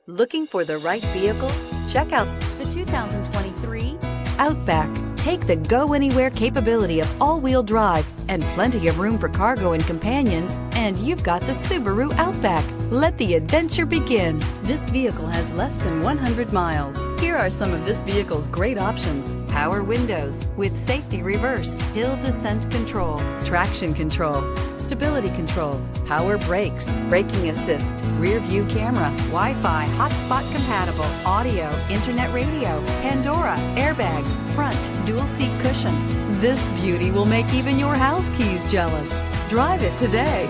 Looking for the right vehicle? Check out the 2023 Outback. Take the go-anywhere capability of all-wheel drive and plenty of room for cargo and companions, and you've got the Subaru Outback. Let the adventure begin. This vehicle has less than 100 miles. Here are some of this vehicle's great options: power windows with safety reverse, hill descent control, traction control, stability control, power brakes, braking assist, rear view camera, Wi-Fi, hotspot compatible, audio, internet radio, Pandora, airbags, front, dual seat cushion. This beauty will make even your house keys jealous. Drive it today.